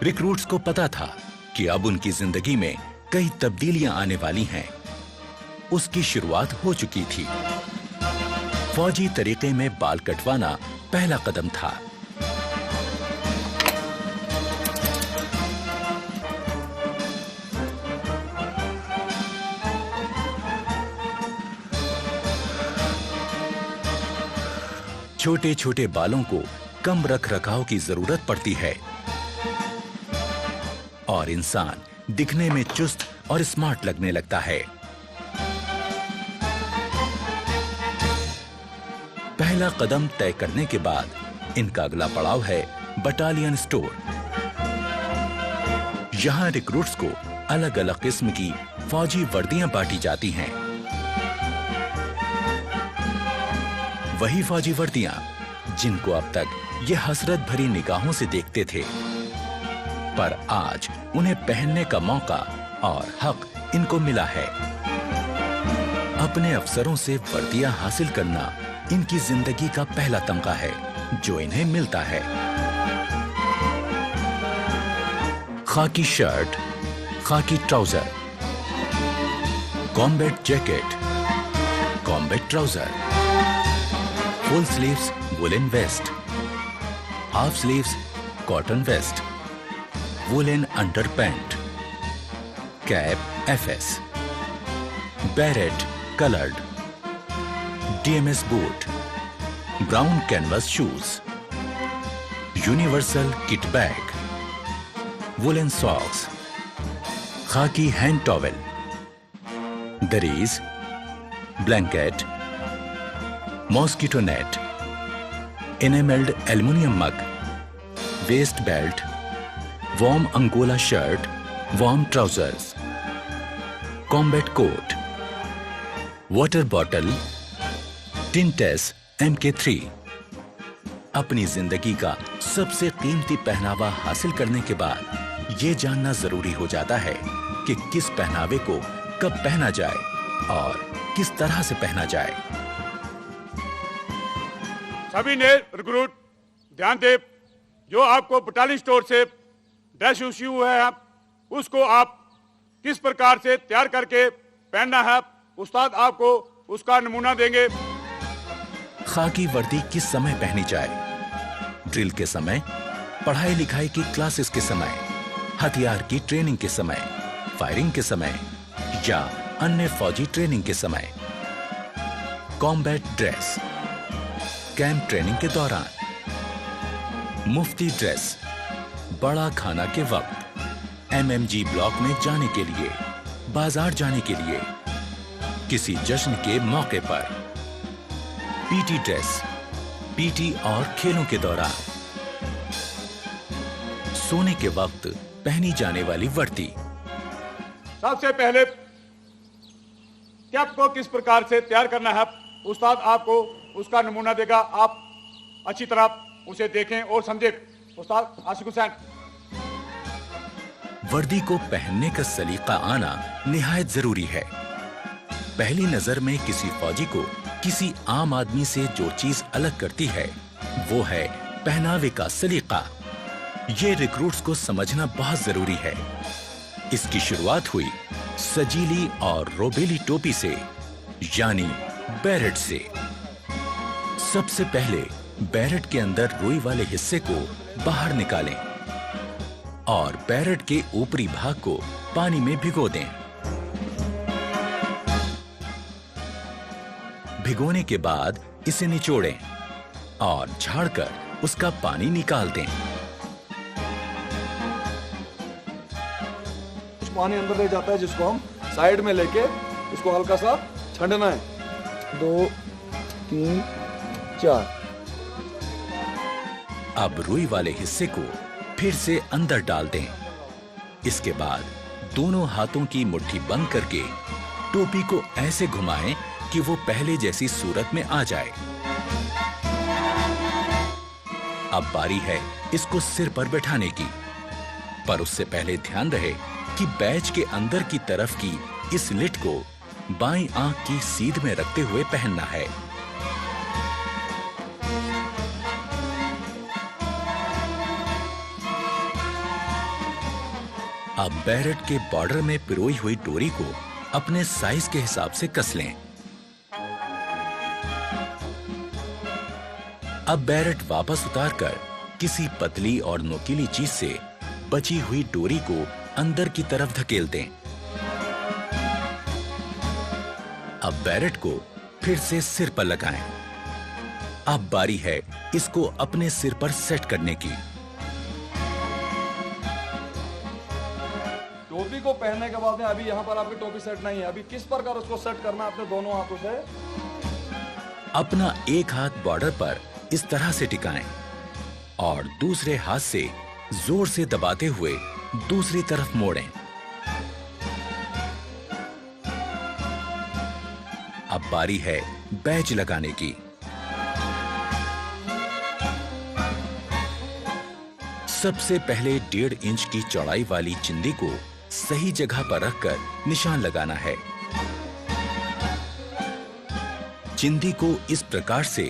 Recruits को पता था कि अब उनकी जिंदगी में कई तब्दीलियां आने वाली हैं। उसकी शुरुआत हो चुकी थी। फौजी तरीके में बाल कटवाना पहला कदम था। छोटे छोटे बालों को कम रख रखाव की जरूरत पड़ती है और इंसान दिखने में चुस्त और स्मार्ट लगने लगता है। पहला कदम तय करने के बाद इनका अगला पड़ाव है बटालियन स्टोर। यहां रिक्रूट्स को अलग अलग किस्म की फौजी वर्दियां बांटी जाती हैं। वही फौजी वर्दियां जिनको अब तक ये हसरत भरी निगाहों से देखते थे, पर आज उन्हें पहनने का मौका और हक इनको मिला है। अपने अफसरों से वर्दियां हासिल करना इनकी जिंदगी का पहला तमगा है जो इन्हें मिलता है। Khaki shirt, khaki trouser, combat jacket, combat trouser, full sleeves woollen vest, half sleeves cotton vest, woollen under pant, cap FS, beret coloured, DMS boot, brown canvas shoes, universal kit bag, woollen socks, khaki hand towel, dhurries, blanket, mosquito net, enamelled aluminium mug, waist belt, warm angola shirt, warm trousers, combat coat, water bottle, टिंटेस MK3। अपनी जिंदगी का सबसे कीमती पहनावा हासिल करने के बाद ये जानना जरूरी हो जाता है कि किस पहनावे को कब पहना जाए और किस तरह से पहना जाए। सभी ने रिक्रूट ध्यान दे, जो आपको बटालियन स्टोर से ड्रेस इश्यू हुआ है उसको आप किस प्रकार से तैयार करके पहनना है, उस्ताद आपको उसका नमूना देंगे। खाकी वर्दी किस समय पहनी जाए? ड्रिल के समय, पढ़ाई लिखाई की क्लासेस के समय, हथियार की ट्रेनिंग के समय, फायरिंग के समय या अन्य फौजी ट्रेनिंग के समय। कॉम्बैट ड्रेस, कैंप ट्रेनिंग के दौरान। मुफ्ती ड्रेस, बड़ा खाना के वक्त, MMG ब्लॉक में जाने के लिए, बाजार जाने के लिए, किसी जश्न के मौके पर। पीटी ड्रेस, पीटी और खेलों के दौरान। सोने के वक्त पहनी जाने वाली वर्दी। सबसे पहले कैप को किस प्रकार से तैयार करना है, उस्ताद आपको उसका नमूना देगा। आप अच्छी तरह उसे देखें और समझें। उस्ताद आशिक हुसैन। वर्दी को पहनने का सलीका आना निहायत जरूरी है। पहली नजर में किसी फौजी को किसी आम आदमी से जो चीज अलग करती है वो है पहनावे का सलीका। ये रिक्रूट्स को समझना बहुत जरूरी है। इसकी शुरुआत हुई सजीली और रोबेली टोपी से, यानी बैरेट से। सबसे पहले बैरेट के अंदर रुई वाले हिस्से को बाहर निकालें और बैरेट के ऊपरी भाग को पानी में भिगो दें। भिगोने के बाद इसे निचोड़ें और झाड़कर उसका पानी निकाल दें। कुछ पानी अंदर ले जाता है जिसको हम साइड में लेके इसको हल्का सा छंडना है। 2 3 4। अब रुई वाले हिस्से को फिर से अंदर डाल दें। इसके बाद दोनों हाथों की मुट्ठी बंद करके टोपी को ऐसे घुमाएं कि वो पहले जैसी सूरत में आ जाए। अब बारी है इसको सिर पर बैठाने की, पर उससे पहले ध्यान रहे कि बैच के अंदर की तरफ की इस लिट को बाईं आंख की सीध में रखते हुए पहनना है। अब बैरेट के बॉर्डर में पिरोई हुई डोरी को अपने साइज के हिसाब से कस लें। अब बैरेट वापस उतारकर किसी पतली और नोकीली चीज से बची हुई डोरी को अंदर की तरफ धकेल दें। अब बैरेट को फिर से सिर पर लगाएं। अब बारी है इसको अपने सिर पर सेट करने की। टोपी को पहनने के बाद में अभी यहाँ पर आपकी टोपी सेट नहीं है। अभी किस प्रकार उसको सेट करना है अपने दोनों हाथों से। अपना एक हाथ बॉर्डर पर इस तरह से टिकाएं और दूसरे हाथ से जोर से दबाते हुए दूसरी तरफ मोड़ें। अब बारी है बैज लगाने की। सबसे पहले 1.5 इंच की चौड़ाई वाली चिंदी को सही जगह पर रखकर निशान लगाना है। चिंदी को इस प्रकार से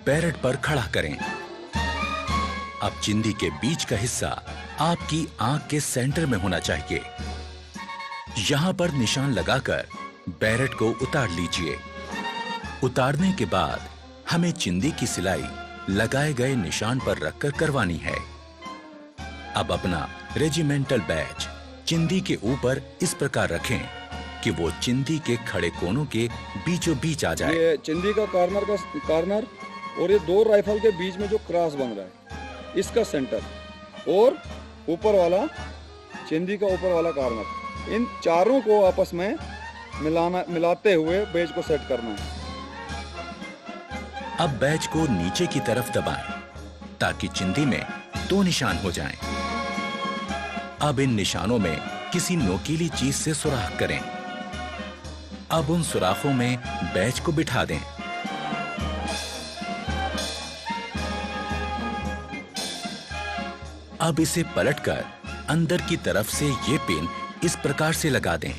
बैरेट पर खड़ा करें। अब चिंदी के बीच का हिस्सा आपकी आंख के सेंटर में होना चाहिए। यहां पर निशान लगाकर बैरेट को उतार लीजिए। उतारने के बाद हमें चिंदी की सिलाई लगाए गए निशान पर रखकर करवानी है। अब अपना रेजिमेंटल बैज चिंदी के ऊपर इस प्रकार रखें कि वो चिंदी के खड़े कोनों के बीचों बीच आ जाए। ये चिंदी का कॉर्नर और ये 2 राइफल के बीच में जो क्रॉस बन रहा है इसका सेंटर और ऊपर वाला चिंदी का ऊपर वाला कॉर्नर, इन चारों को आपस में मिलाते हुए बैज को सेट करना है। अब बैज को नीचे की तरफ दबाएं ताकि चिंदी में 2 निशान हो जाएं। अब इन निशानों में किसी नोकीली चीज से सुराख करें। अब उन सुराखों में बैज को बिठा दें। अब इसे पलटकर अंदर की तरफ से ये पिन इस प्रकार से लगा दें।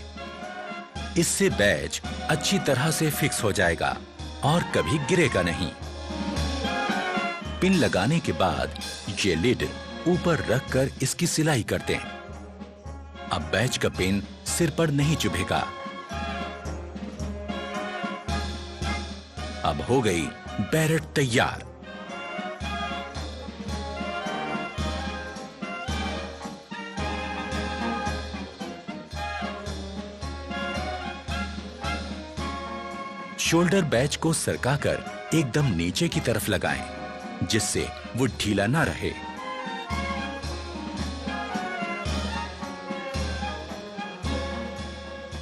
इससे बैज अच्छी तरह से फिक्स हो जाएगा और कभी गिरेगा नहीं। पिन लगाने के बाद ये लिड ऊपर रखकर इसकी सिलाई कर दें। अब बैज का पिन सिर पर नहीं चुभेगा। अब हो गई बैरेट तैयार। शोल्डर बैज को सरकाकर एकदम नीचे की तरफ लगाएं, जिससे वो ढीला ना रहे।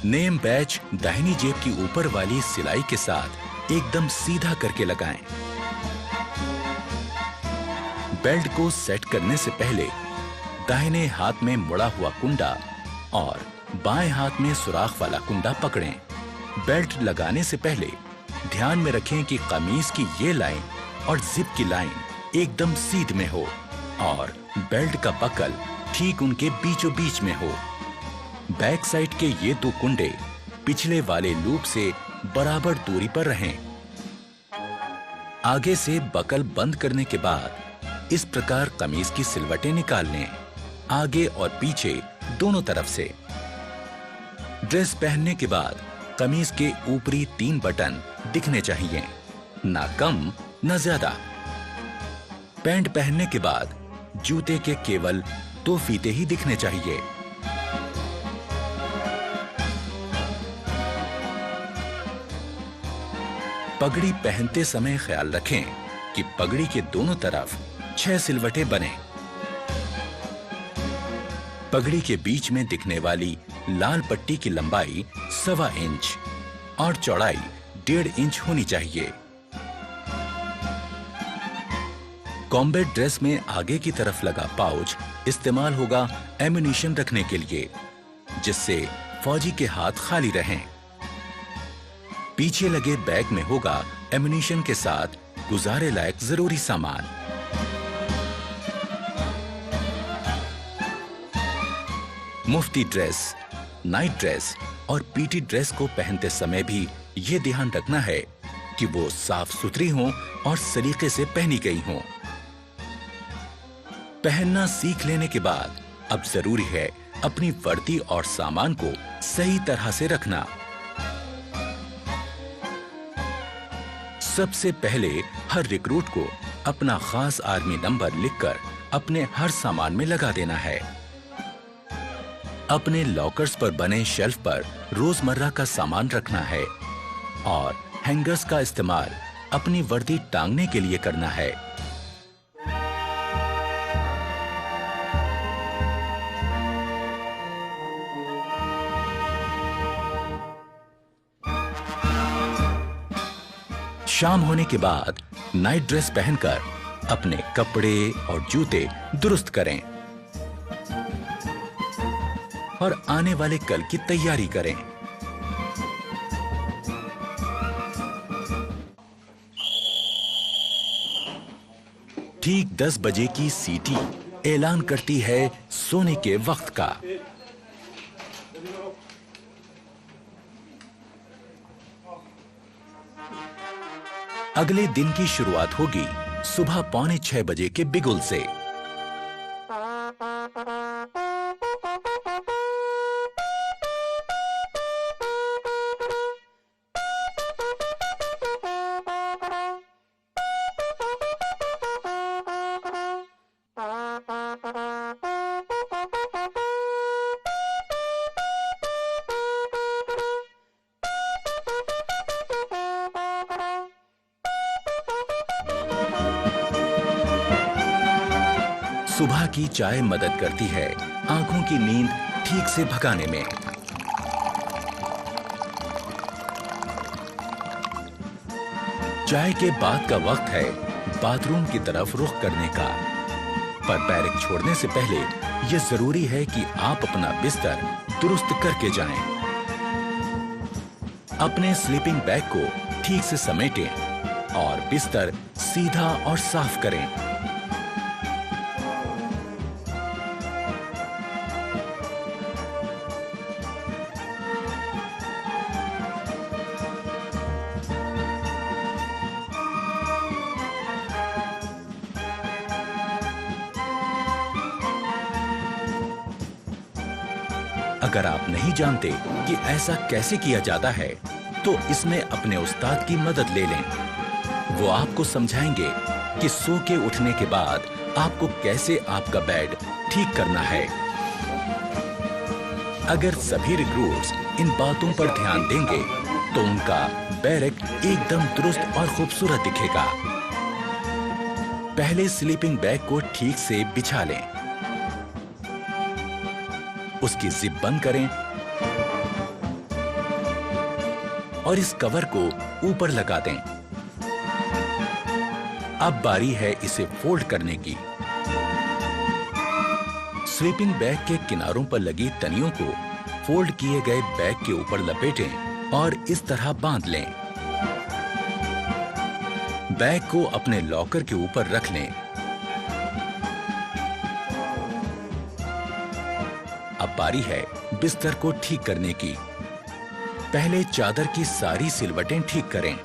नेम बैज दाहिनी जेब की ऊपर वाली सिलाई के साथ एकदम सीधा करके लगाएं। बेल्ट को सेट करने से पहले दाहिने हाथ में मुड़ा हुआ कुंडा और बाएं हाथ में सुराख वाला कुंडा पकड़ें। बेल्ट लगाने से पहले ध्यान में रखें कि कमीज की ये लाइन और जिप की लाइन एकदम सीध में हो और बेल्ट का बकल ठीक उनके बीचों बीच में हो। बैक साइड के ये 2 कुंडे पिछले वाले लूप से बराबर दूरी पर रहें। आगे से बकल बंद करने के बाद इस प्रकार कमीज की सिलवटें निकाल लें, आगे और पीछे दोनों तरफ से। ड्रेस पहनने के बाद कमीज के ऊपरी 3 बटन दिखने चाहिए, ना कम ना ज्यादा। पैंट पहनने के बाद जूते के केवल 2 फीते ही दिखने चाहिए। पगड़ी पहनते समय ख्याल रखें कि पगड़ी के दोनों तरफ 6 सिलवटें बने। पगड़ी के बीच में दिखने वाली लाल पट्टी की लंबाई 1.25 इंच और चौड़ाई 1.5 इंच होनी चाहिए। कॉम्बैट ड्रेस में आगे की तरफ लगा पाउच इस्तेमाल होगा एम्यूनिशन रखने के लिए, जिससे फौजी के हाथ खाली रहें। पीछे लगे बैग में होगा एम्यूनिशन के साथ गुजारे लायक जरूरी सामान। मुफ्ती ड्रेस, नाइट ड्रेस और पीटी ड्रेस को पहनते समय भी ये ध्यान रखना है कि वो साफ सुथरी हों और सलीके से पहनी गई हों। पहनना सीख लेने के बाद अब जरूरी है अपनी वर्दी और सामान को सही तरह से रखना। सबसे पहले हर रिक्रूट को अपना खास आर्मी नंबर लिखकर अपने हर सामान में लगा देना है। अपने लॉकर्स पर बने शेल्फ पर रोजमर्रा का सामान रखना है और हैंगर्स का इस्तेमाल अपनी वर्दी टांगने के लिए करना है। शाम होने के बाद नाइट ड्रेस पहनकर अपने कपड़े और जूते दुरुस्त करें और आने वाले कल की तैयारी करें। ठीक 10 बजे की सीटी ऐलान करती है सोने के वक्त का। अगले दिन की शुरुआत होगी सुबह 5:45 बजे के बिगुल से। सुबह की चाय मदद करती है आंखों की नींद ठीक से भगाने में। चाय के बाद का वक्त है बाथरूम की तरफ रुख करने का। पर बैरक छोड़ने से पहले यह जरूरी है कि आप अपना बिस्तर दुरुस्त करके जाएं। अपने स्लीपिंग बैग को ठीक से समेटें और बिस्तर सीधा और साफ करें। अगर आप नहीं जानते कि ऐसा कैसे किया जाता है, तो इसमें अपने उस्ताद की मदद ले लें। वो आपको समझाएंगे कि सो के उठने के बाद आपको कैसे आपका बेड ठीक करना है। अगर सभी रिक्रूट्स इन बातों पर ध्यान देंगे, तो उनका बैरक एकदम दुरुस्त और खूबसूरत दिखेगा। पहले स्लीपिंग बैग को ठीक से बिछा लें, उसकी जिप बंद करें और इस कवर को ऊपर लगा दें। अब बारी है इसे फोल्ड करने की। स्लीपिंग बैग के किनारों पर लगी तनियों को फोल्ड किए गए बैग के ऊपर लपेटें और इस तरह बांध लें। बैग को अपने लॉकर के ऊपर रख लें। अब बारी है बिस्तर को ठीक करने की। पहले चादर की सारी सिलवटें ठीक करें।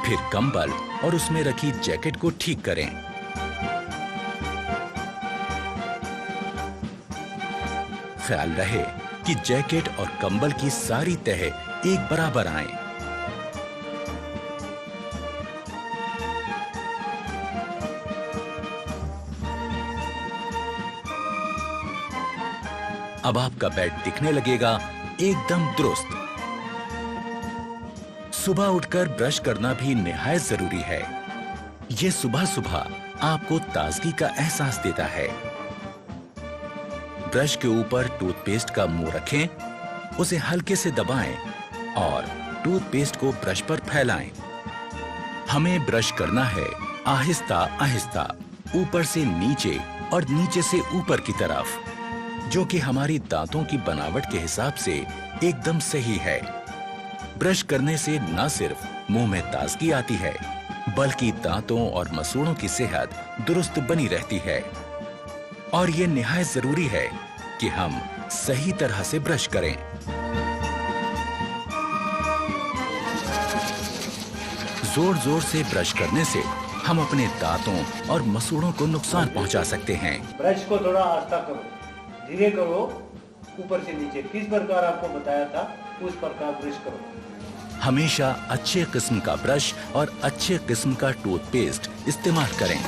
फिर कंबल और उसमें रखी जैकेट को ठीक करें। ख्याल रहे कि जैकेट और कंबल की सारी तह एक बराबर आए। अब आपका बेड दिखने लगेगा एकदम दुरुस्त। सुबह उठकर ब्रश करना भी निहायत जरूरी है। यह सुबह सुबह आपको ताजगी का एहसास देता है। ब्रश के ऊपर टूथपेस्ट का मुंह रखें, उसे हल्के से दबाएं और टूथपेस्ट को ब्रश पर फैलाएं। हमें ब्रश करना है आहिस्ता आहिस्ता, ऊपर से नीचे और नीचे से ऊपर की तरफ, जो कि हमारी दांतों की बनावट के हिसाब से एकदम सही है। ब्रश करने से न सिर्फ मुंह में ताजगी आती है, बल्कि दांतों और मसूड़ों की सेहत दुरुस्त बनी रहती है। और ये निहायत जरूरी है कि हम सही तरह से ब्रश करें। जोर जोर से ब्रश करने से हम अपने दांतों और मसूड़ों को नुकसान पहुंचा सकते हैं। ब्रश को थोड़ा आस्था करो, धीरे करो, ऊपर से नीचे किस प्रकार आपको बताया था उस प्रकार ब्रश करो। हमेशा अच्छे किस्म का ब्रश और अच्छे किस्म का टूथपेस्ट इस्तेमाल करें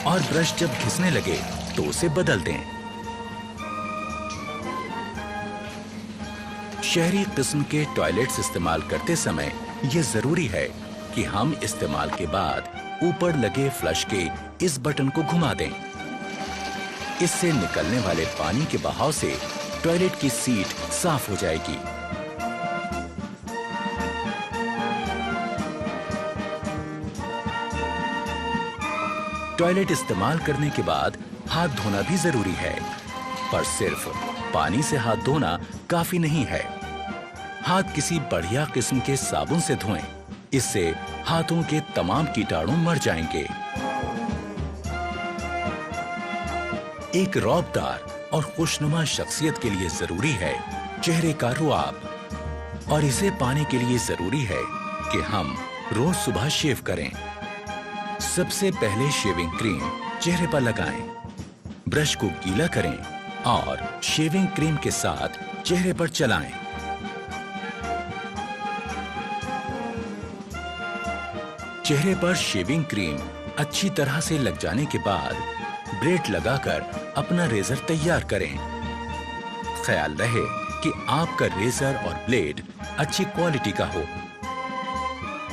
और ब्रश जब घिसने लगे तो उसे बदल दें। शहरी किस्म के टॉयलेट्स इस्तेमाल करते समय यह जरूरी है कि हम इस्तेमाल के बाद ऊपर लगे फ्लश के इस बटन को घुमा दें। इससे निकलने वाले पानी के बहाव से टॉयलेट की सीट साफ हो जाएगी। टॉयलेट इस्तेमाल करने के बाद हाथ धोना भी जरूरी है, पर सिर्फ पानी से हाथ धोना काफी नहीं है। हाथ किसी बढ़िया किस्म के साबुन से धोएं, इससे हाथों के तमाम कीटाणु मर जाएंगे। एक रौबदार और खुशनुमा शख्सियत के लिए जरूरी है चेहरे का रुआब, और इसे पाने के लिए जरूरी है कि हम रोज सुबह शेव करें। सबसे पहले शेविंग क्रीम चेहरे पर लगाएं, ब्रश को गीला करें और शेविंग क्रीम के साथ चेहरे पर चलाएं। चेहरे पर शेविंग क्रीम अच्छी तरह से लग जाने के बाद ब्लेड लगाकर अपना रेजर तैयार करें। ख्याल रहे कि आपका रेजर और ब्लेड अच्छी क्वालिटी का हो,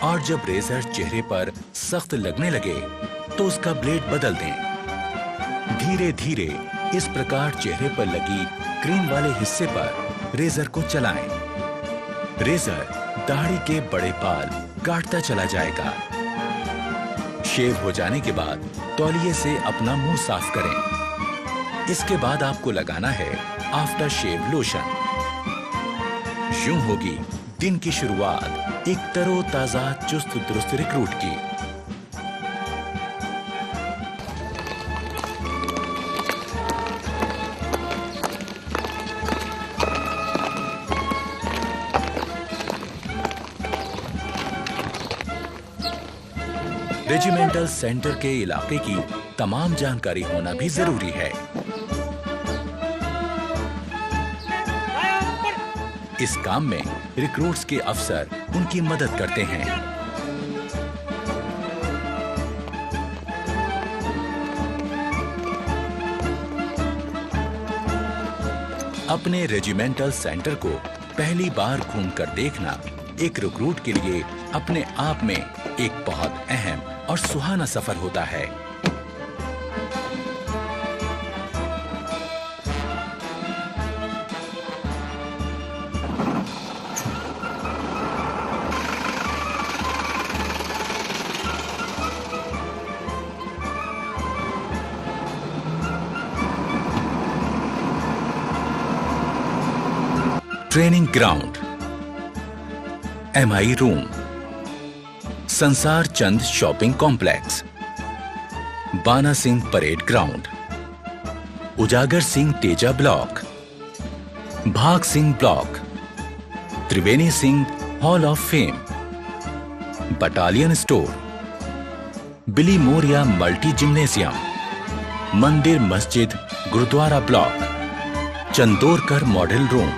और जब रेजर चेहरे पर सख्त लगने लगे तो उसका ब्लेड बदल दें। धीरे धीरे इस प्रकार चेहरे पर लगी क्रीम वाले हिस्से पर रेजर को चलाएं। रेजर दाढ़ी के बड़े बाल काटता चला जाएगा। शेव हो जाने के बाद तौलिए से अपना मुंह साफ करें। इसके बाद आपको लगाना है आफ्टर शेव लोशन। यूं होगी दिन की शुरुआत एक तरोताजा चुस्त दुरुस्त रिक्रूट की। रेजिमेंटल सेंटर के इलाके की तमाम जानकारी होना भी जरूरी है। इस काम में रिक्रूट्स के अफसर उनकी मदद करते हैं। अपने रेजिमेंटल सेंटर को पहली बार घूमकर देखना एक रिक्रूट के लिए अपने आप में एक बहुत अहम और सुहाना सफर होता है। ट्रेनिंग ग्राउंड, MI रूम, संसार चंद शॉपिंग कॉम्प्लेक्स, बाना सिंह परेड ग्राउंड, उजागर Singh Teja block, Bhag Singh block, Triveni Singh hall of fame, battalion store, Billimoria multi gymnasium, mandir masjid gurudwara block, Chandorkar model room,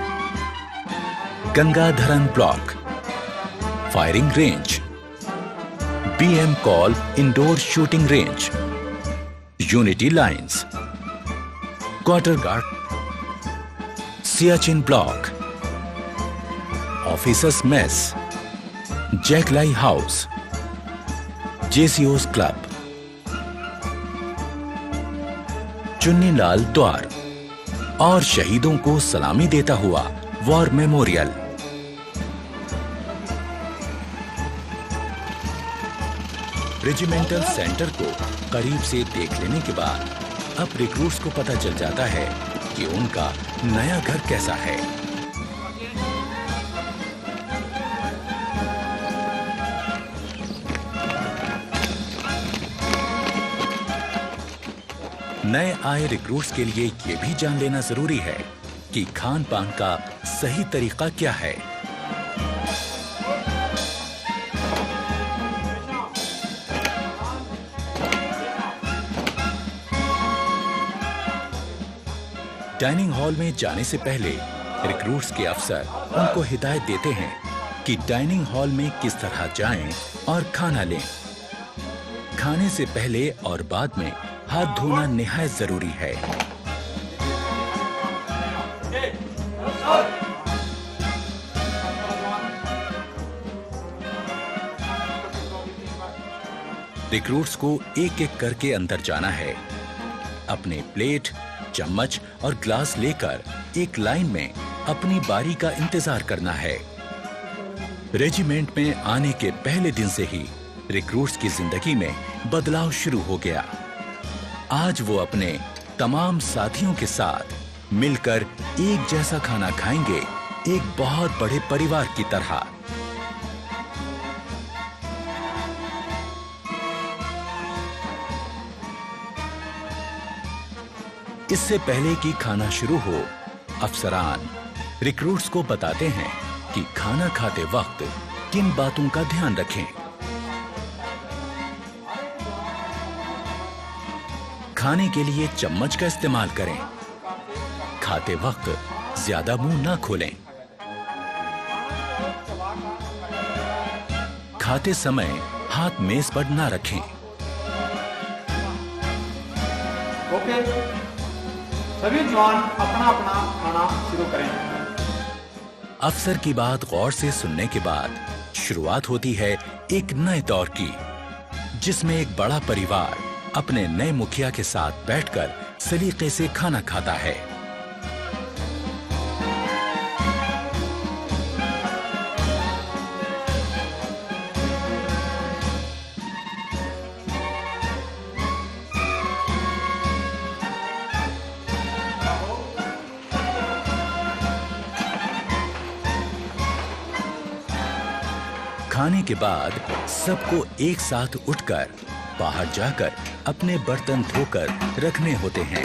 Gangadharan block, firing range, BM Kaul indoor shooting range, unity lines, quarter guard, Siachen block, officers mess, जैकलाई house, JCO's club, Chunnilal dwar और शहीदों को सलामी देता हुआ war memorial. Regimental centre को करीब से देख लेने के बाद अब रिक्रूट्स को पता चल जाता है कि उनका नया घर कैसा है। नए आए रिक्रूट्स के लिए यह भी जान लेना जरूरी है कि खान पान का सही तरीका क्या है। डाइनिंग हॉल में जाने से पहले रिक्रूट्स के अफसर उनको हिदायत देते हैं कि डाइनिंग हॉल में किस तरह जाएं और खाना लें। खाने से पहले और बाद में हाथ धोना निहायत जरूरी है। रिक्रूट्स को एक एक करके अंदर जाना है। अपने प्लेट, चम्मच और ग्लास लेकर एक लाइन में अपनी बारी का इंतजार करना है। रेजिमेंट में आने के पहले दिन से ही रिक्रूट्स की जिंदगी में बदलाव शुरू हो गया। आज वो अपने तमाम साथियों के साथ मिलकर एक जैसा खाना खाएंगे, एक बहुत बड़े परिवार की तरह। इससे पहले कि खाना शुरू हो, अफसरान रिक्रूट्स को बताते हैं कि खाना खाते वक्त किन बातों का ध्यान रखें। खाने के लिए चम्मच का इस्तेमाल करें। खाते वक्त ज्यादा मुंह ना खोलें। खाते समय हाथ मेज पर ना रखें। ओके, सभी जवान अपना अपना खाना शुरू करें। अफसर की बात गौर से सुनने के बाद शुरुआत होती है एक नए दौर की, जिसमें एक बड़ा परिवार अपने नए मुखिया के साथ बैठकर सलीके से खाना खाता है। खाने के बाद सबको एक साथ उठकर बाहर जाकर अपने बर्तन धोकर रखने होते हैं।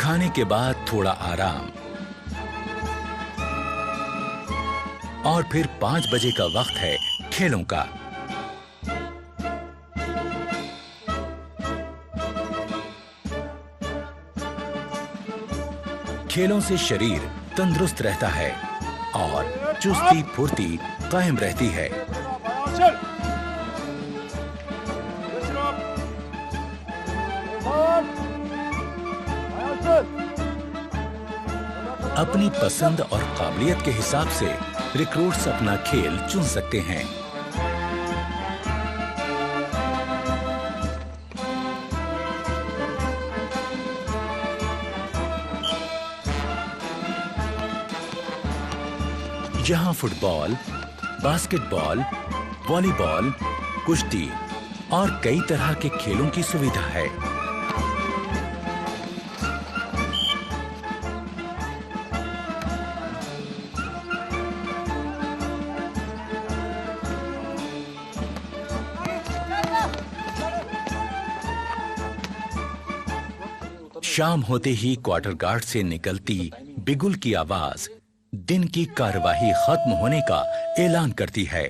खाने के बाद थोड़ा आराम और फिर 5 बजे का वक्त है खेलों का। खेलों से शरीर तंदुरुस्त रहता है और चुस्ती फुर्ती कायम रहती है। अपनी पसंद और काबिलियत के हिसाब से रिक्रूट्स अपना खेल चुन सकते हैं। यहाँ फुटबॉल, बास्केटबॉल, वॉलीबॉल, कुश्ती और कई तरह के खेलों की सुविधा है। शाम होते ही क्वार्टर गार्ड से निकलती बिगुल की आवाज दिन की कार्यवाही खत्म होने का ऐलान करती है।